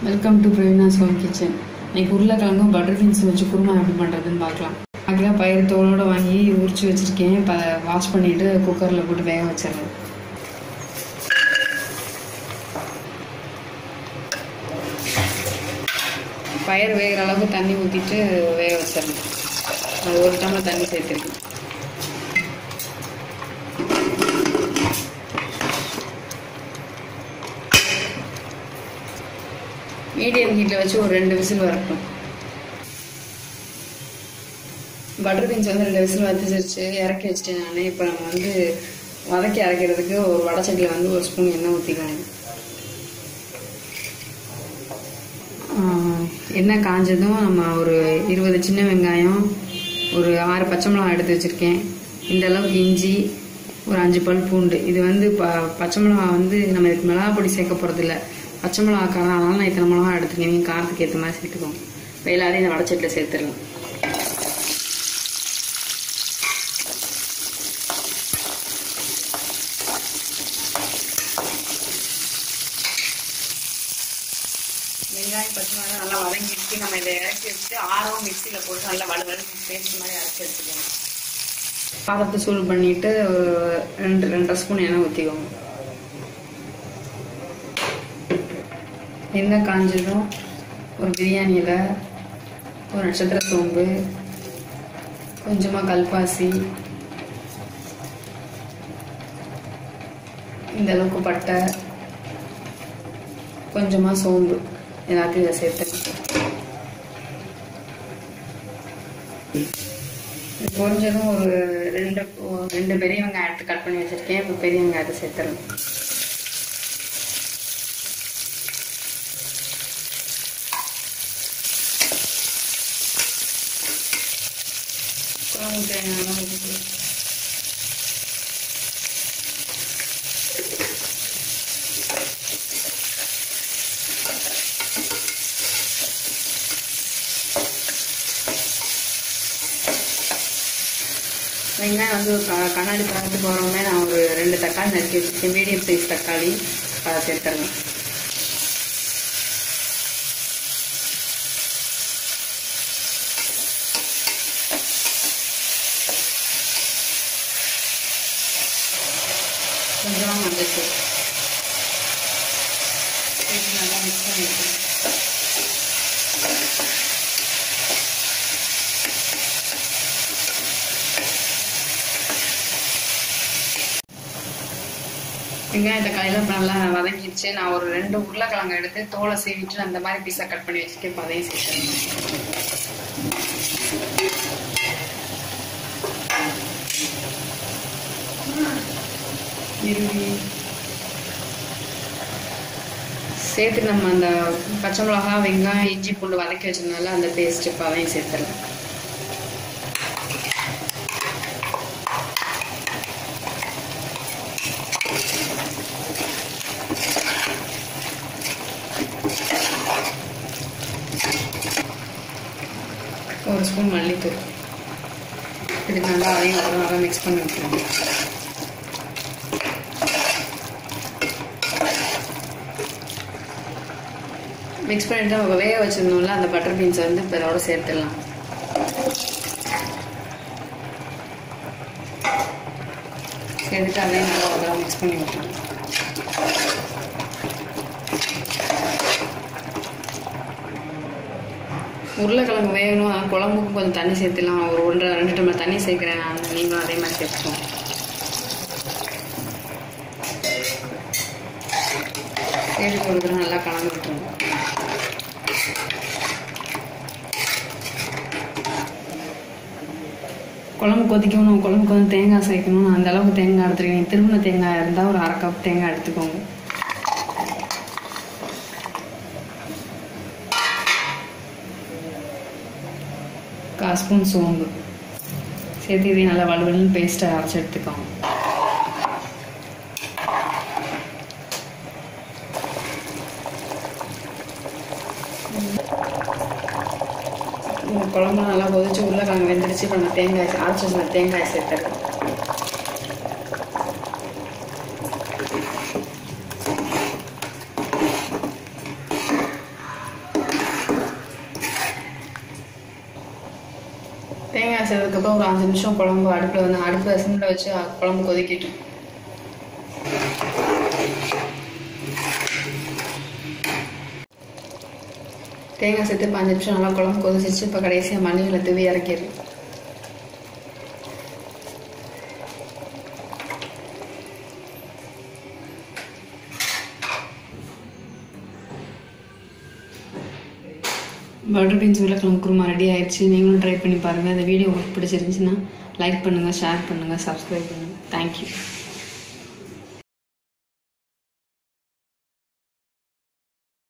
Welcome to Praveena's home kitchen. இன்னைக்கு உருளைக்கிழங்கும் butter beans வச்சு குருமா எப்படி பண்ணுறதுன்னு பார்க்கலாம். அதுக்காக பயிறு தோலோடு வாங்கி உரிச்சு வச்சுருக்கேன். வாஷ் பண்ணிவிட்டு குக்கரில் போட்டு வேக வச்சிடறேன். பயிறு வேகிற அளவுக்கு தண்ணி ஊற்றிட்டு வேக வச்சிடணும். அது ஒரு டம்ளர் தண்ணி சேர்த்துருக்கேன். மீடியம் ஹீட்டில் வச்சு ஒரு 2 விசில் வரட்டும். பட்டர் பீன்ஸ் வந்து 2 விசில் வச்சிருச்சு, இறக்கி வச்சுட்டேன் நான். இப்போ நம்ம வந்து வதக்கி அரைக்கிறதுக்கு ஒரு வடச்சட்டியில் வந்து 1 ஸ்பூன் எண்ணெய் ஊற்றிக்கலாம். எண்ணெய் காஞ்சதும் நம்ம ஒரு 20 சின்ன வெங்காயம், ஒரு 6 பச்சை மிளகாய் எடுத்து வச்சுருக்கேன். இந்த அளவுக்கு இஞ்சி, ஒரு 5 பல் பூண்டு. இது வந்து பச்சை மிளகாய் வந்து நம்ம இதுக்கு மிளகா பொடி சேர்க்க போகிறதில்ல, பச்சை மிளகா காரம். அதனால நான் இத்தனை மிளகா எடுத்துக்கேன். நீங்கள் காரத்துக்கு ஏற்ற மாதிரி சேர்த்துக்கோங்க. இப்போ எல்லாத்தையும் இந்த வடச்சட்டியில் சேர்த்துடலாம். வெங்காயம் பச்சை மிளகாய் நல்லா வதங்கிட்டு நம்ம இதை இறக்கி வச்சுட்டு ஆறவும் மிக்சியில் போட்டு நல்லா வலுவலு பேஸ்ட் மாதிரி அரைச்சி எடுத்துக்கோங்க. பாத்திரத்தை சூடு பண்ணிட்டு ஒரு 2.5 ஸ்பூன் எண்ணெய் ஊற்றிக்கோங்க. எண்ணெய் காஞ்சதும் ஒரு பிரியாணி இலை, ஒரு நட்சத்திர சோம்பு, கொஞ்சமாக கல்பாசி, இந்த அளவுக்கு பட்டை, கொஞ்சமாக சோம்பு எல்லாத்தையும் இதை சேர்த்து பொரிஞ்சதும் ஒரு 2 பெரிய வெங்காயம் எடுத்து கட் பண்ணி வச்சுருக்கேன். இப்போ பெரிய வெங்காயத்தை சேர்த்துறேன். குழம்பு தேங்காய் ஊற்றி வெங்காயம் வந்து கண்ணாடி பழத்துக்கு போகிறோமே. நான் ஒரு 2 தக்காளி நறுக்கி வச்சுருக்கேன். மீடியம் சைஸ் தக்காளி அதை சேர்த்துறேன். கொஞ்சமாக மஞ்சள் தூள் நல்லா மிக்ஸ் பண்ணிட்டு வெங்காய தக்காளிலாம் இப்போ நல்லா வதங்கிடுச்சு. நான் ஒரு 2 உருளைக்கிழங்கு எடுத்து தோலை சீவிட்டு அந்த மாதிரி பீஸாக கட் பண்ணி வச்சுட்டு இப்போ அதையும் சேர்த்துறேன். சேர்த்து நம்ம அந்த பச்சை மிளகா, வெங்காயம், இஞ்சி பூண்டு வதக்கி வச்சிருந்தால அந்த பேஸ்ட் இப்போ அதையும் சேர்த்துடலாம். ஒரு ஸ்பூன் மல்லித்தூள் இதுக்கு நல்லா அதையும் நல்லா மிக்ஸ் பண்ணி விட்டுருங்க. மிக்ஸ் பண்ணிட்டு நம்ம வேக வச்சிருந்தோம்ல அந்த பட்டர் பீன்ஸை வந்து இப்போ இதோட சேர்த்துடலாம். சேர்த்துட்டு அதையும் நல்லா மிக்ஸ் பண்ணி விட்டுருங்க. உருளைக்கிழங்கு வேகணும், குழம்புக்கும் கொஞ்சம் தண்ணி சேர்த்துலாம். ஒரு 1.5-2 டம்ளர் தண்ணி சேர்க்குறேன் நான். நீங்களும் அதே மாதிரி சேர்த்துக்கோங்க. சேர்த்து ஒரு தடவை நல்லா கலந்து விட்டுருங்க. குழம்பு கொதிக்கணும், குழம்புக்கு வந்து தேங்காய் சேர்க்கணும். அந்த அளவுக்கு தேங்காய் எடுத்துருக்கேன். திரும்பின தேங்காய் இருந்தால் ஒரு 1/2 கப் தேங்காய் எடுத்துக்கோங்க. கால் ஸ்பூன் சோம்பு சேர்த்து இதையும் நல்லா வலுவலுன்னு பேஸ்ட்டை அரைச்சி எடுத்துக்கோங்க. குழம்பு நல்லா கொதிச்சு உருளைக்கிழங்கு வெந்துடுச்சு. இப்போ நம்ம தேங்காய் அரைச்சி வச்சுருந்த தேங்காய் சேர்த்துக்கலாம். தேங்காய் சேர்த்ததுக்கப்புறம் ஒரு 5 நிமிஷம் குழம்பு அடுப்பில் சிம்மில் வச்சு குழம்பு கொதிக்கிட்டு தேங்காய் சேர்த்து 5 நிமிஷம் நல்லா குழம்பு கொதிச்சிச்சு. இப்போ கடைசியாக மல்லிகளை தூவி இறக்கிடு. பட்டர் பீன்ஸ் உருளைக்கிழங்கு குருமா ரெடி ஆயிடுச்சு. நீங்களும் ட்ரை பண்ணி பாருங்கள். இந்த வீடியோ உங்களுக்கு பிடிச்சிருந்துச்சுன்னா லைக் பண்ணுங்கள், ஷேர் பண்ணுங்கள், சப்ஸ்கிரைப் பண்ணுங்கள். தேங்க்யூ.